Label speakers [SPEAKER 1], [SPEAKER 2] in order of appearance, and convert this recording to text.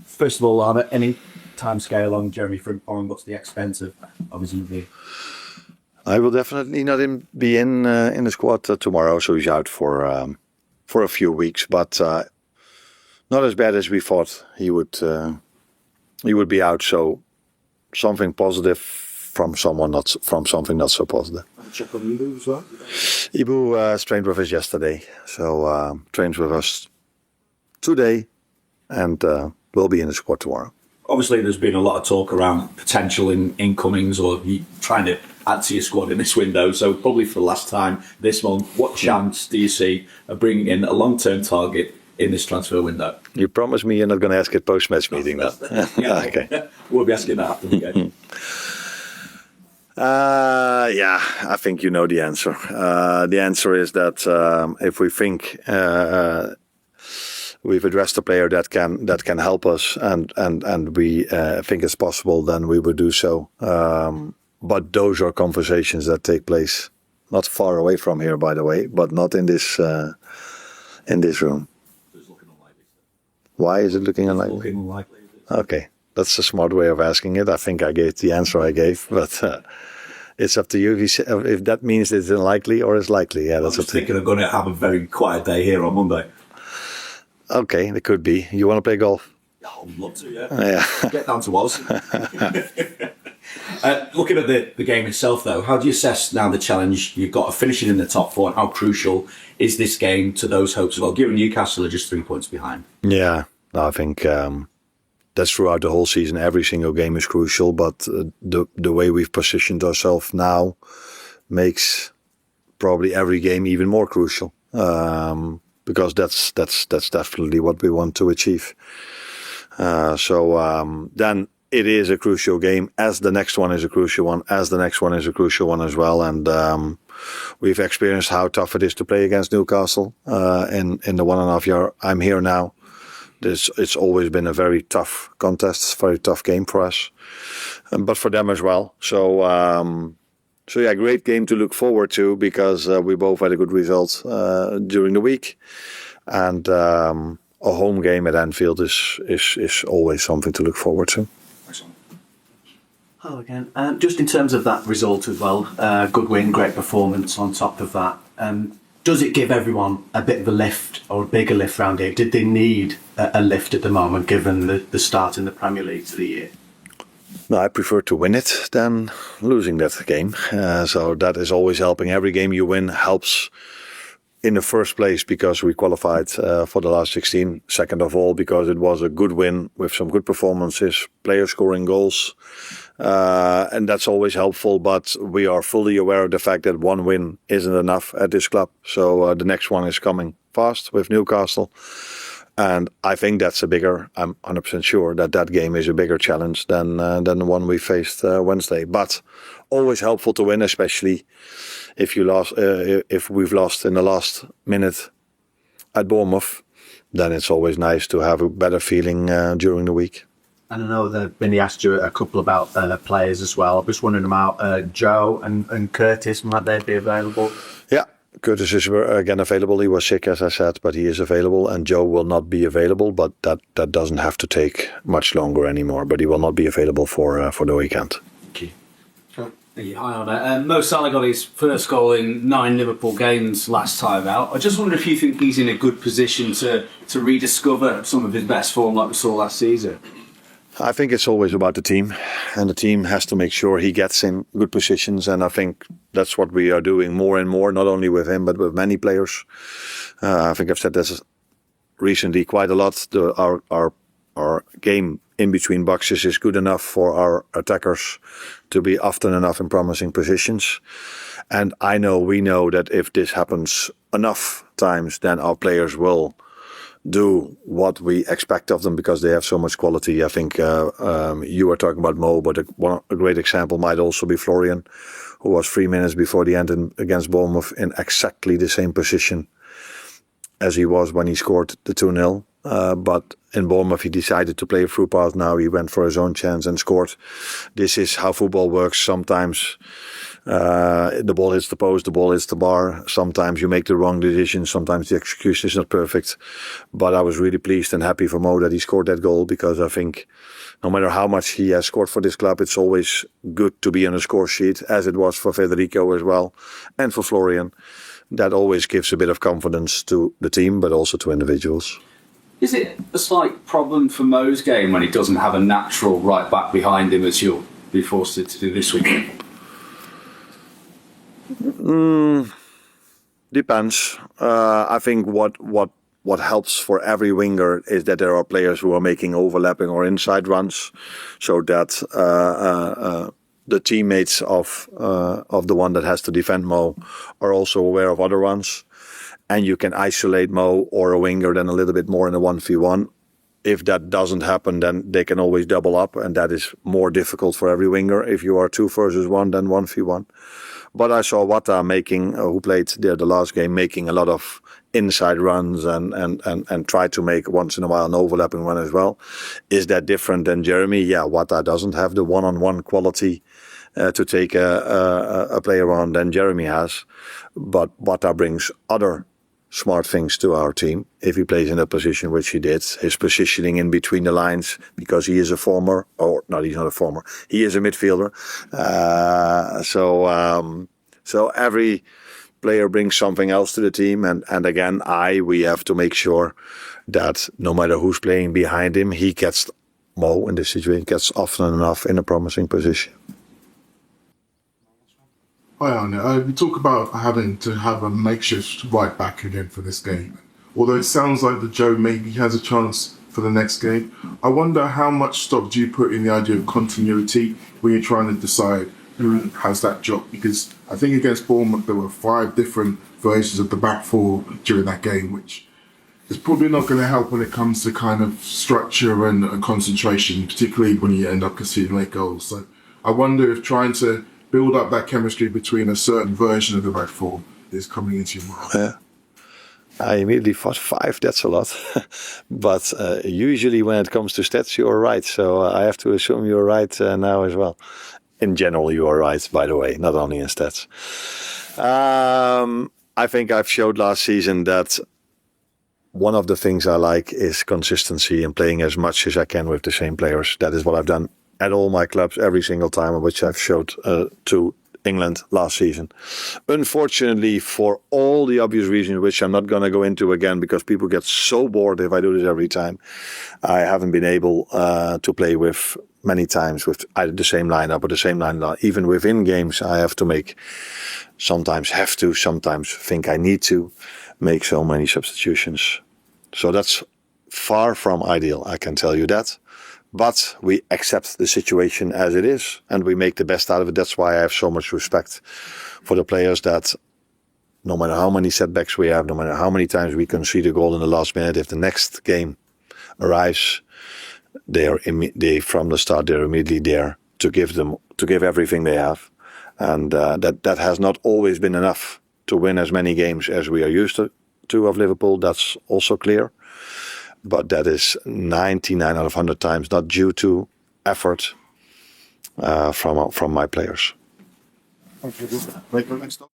[SPEAKER 1] First of all, Arne, any time scale on Jeremy Frimpong? What's the extent of his interview?
[SPEAKER 2] I will definitely not be in the squad tomorrow, so he's out for a few weeks, but not as bad as we thought he would be out. So something positive from something not so positive.
[SPEAKER 1] Check on Ibu as well.
[SPEAKER 2] Ibu trained with us yesterday, so trains with us today, and will be in the squad tomorrow.
[SPEAKER 1] Obviously, there's been a lot of talk around potential incomings or you trying to add to your squad in this window. So probably for the last time this month, what chance do you see of bringing in a long-term target in this transfer window?
[SPEAKER 2] You promise me you're not going to ask it post-match meeting, though?
[SPEAKER 1] Yeah,
[SPEAKER 2] okay.
[SPEAKER 1] We'll be asking that after the game.
[SPEAKER 2] Yeah, I think you know the answer. The answer is that if we think we've addressed a player that can help us, and we think it's possible, then we would do so. But those are conversations that take place not far away from here, by the way, but not in this room.
[SPEAKER 1] It's looking unlikely.
[SPEAKER 2] Why is it looking unlikely?
[SPEAKER 1] It's looking unlikely.
[SPEAKER 2] Okay, that's a smart way of asking it. I think I gave the answer I gave, but it's up to you if that means it's unlikely or it's likely. Yeah, that's up to you.
[SPEAKER 1] I think I'm going to have a very quiet day here on Monday.
[SPEAKER 2] Okay, it could be. You want to play golf?
[SPEAKER 1] Oh, I'd love to, yeah.
[SPEAKER 2] Yeah.
[SPEAKER 1] Get down to Oz. Looking at the game itself, though, how do you assess now the challenge you've got of finishing in the top four, and how crucial is this game to those hopes? Well, given Newcastle are just 3 points behind.
[SPEAKER 2] Yeah, I think that's throughout the whole season. Every single game is crucial, but the way we've positioned ourselves now makes probably every game even more crucial. Because that's definitely what we want to achieve. So then it is a crucial game, as the next one is a crucial one, as the next one is a crucial one as well. And we've experienced how tough it is to play against Newcastle in the 1.5 year I'm here now. It's always been a very tough contest, very tough game for us, but for them as well. So yeah, great game to look forward to, because we both had a good result during the week, and a home game at Anfield is always something to look forward to.
[SPEAKER 1] Excellent.
[SPEAKER 3] Hello again. Just in terms of that result as well, good win, great performance on top of that. Does it give everyone a bit of a lift, or a bigger lift around here? Did they need a lift at the moment, given the start in the Premier League to the year?
[SPEAKER 2] No, I prefer to win it than losing that game. So that is always helping. Every game you win helps in the first place, because we qualified for the last 16. Second of all, because it was a good win with some good performances, players scoring goals. And that's always helpful. But we are fully aware of the fact that one win isn't enough at this club. So the next one is coming fast with Newcastle. And I think I'm 100% sure that game is a bigger challenge than the one we faced Wednesday. But always helpful to win, especially if we've lost in the last minute at Bournemouth. Then it's always nice to have a better feeling during the week.
[SPEAKER 3] And I know that Vinny asked you a couple about players as well. I'm just wondering about Joe and Curtis. Might they be available?
[SPEAKER 2] Yeah. Curtis is again available. He was sick, as I said, but he is available. And Joe will not be available, but that doesn't have to take much longer anymore. But he will not be available for the weekend.
[SPEAKER 1] Thank you.
[SPEAKER 4] Thank you. Hi, Arne. Mo Salah got his first goal in 9 Liverpool games last time out. I just wonder if you think he's in a good position to rediscover some of his best form like we saw last season.
[SPEAKER 2] I think it's always about the team, and the team has to make sure he gets in good positions, and I think that's what we are doing more and more, not only with him, but with many players. I think I've said this recently quite a lot. Our game in between boxes is good enough for our attackers to be often enough in promising positions. And we know that if this happens enough times, then our players will do what we expect of them, because they have so much quality. I think you were talking about Mo, but a great example might also be Florian, who was 3 minutes before the end against Bournemouth in exactly the same position as he was when he scored the 2-0. But in Bournemouth, he decided to play a through pass. Now he went for his own chance and scored. This is how football works. Sometimes The ball hits the post, the ball hits the bar. Sometimes you make the wrong decision. Sometimes the execution is not perfect. But I was really pleased and happy for Mo that he scored that goal, because I think no matter how much he has scored for this club, it's always good to be on a score sheet, as it was for Federico as well, and for Florian. That always gives a bit of confidence to the team, but also to individuals.
[SPEAKER 4] Is it a slight problem for Mo's game when he doesn't have a natural right back behind him, as you'll be forced to do this weekend?
[SPEAKER 2] Depends. I think what helps for every winger is that there are players who are making overlapping or inside runs, so that the teammates of the one that has to defend Mo are also aware of other runs, and you can isolate Mo or a winger then a little bit more in a 1v1. If that doesn't happen, then they can always double up, and that is more difficult for every winger if you are 2 versus 1 than 1v1. But I saw Wata making, who played there the last game, making a lot of inside runs and try to make once in a while an overlapping run as well. Is that different than Jeremy? Yeah, Wata doesn't have the one-on-one quality to take a player on than Jeremy has. But Wata brings other smart things to our team if he plays in a position which he did. His positioning in between the lines, because he is a former, or no, he's not a former, he is a midfielder. So every player brings something else to the team, and again, we have to make sure that no matter who's playing behind him, he gets, Mo in this situation, gets often enough in a promising position.
[SPEAKER 5] Hi Arne, we talk about having to have a makeshift right back again for this game. Although it sounds like that Joe maybe has a chance for the next game, I wonder how much stock do you put in the idea of continuity when you're trying to decide who has that job? Because I think against Bournemouth there were 5 different versions of the back 4 during that game, which is probably not going to help when it comes to kind of structure and concentration, particularly when you end up conceding late goals. So I wonder if trying to build up that chemistry between a certain version of the back 4 is coming into your mind.
[SPEAKER 2] Yeah. I immediately thought 5, that's a lot. But usually when it comes to stats, you're right. So I have to assume you're right now as well. In general, you are right, by the way, not only in stats. I think I've showed last season that one of the things I like is consistency and playing as much as I can with the same players. That is what I've done at all my clubs every single time, which I've showed to England last season. Unfortunately, for all the obvious reasons, which I'm not going to go into again because people get so bored if I do this every time, I haven't been able to play with many times with either the same lineup or the same lineup. Even within games, I have to make, sometimes think I need to make so many substitutions. So that's far from ideal, I can tell you that. But we accept the situation as it is and we make the best out of it. That's why I have so much respect for the players that no matter how many setbacks we have, no matter how many times we concede a goal in the last minute, if the next game arrives, they from the start, they're immediately there to give everything they have. And that has not always been enough to win as many games as we are used to of Liverpool. That's also clear. But that is 99 out of 100 times not due to effort from my players.
[SPEAKER 5] Okay, next up.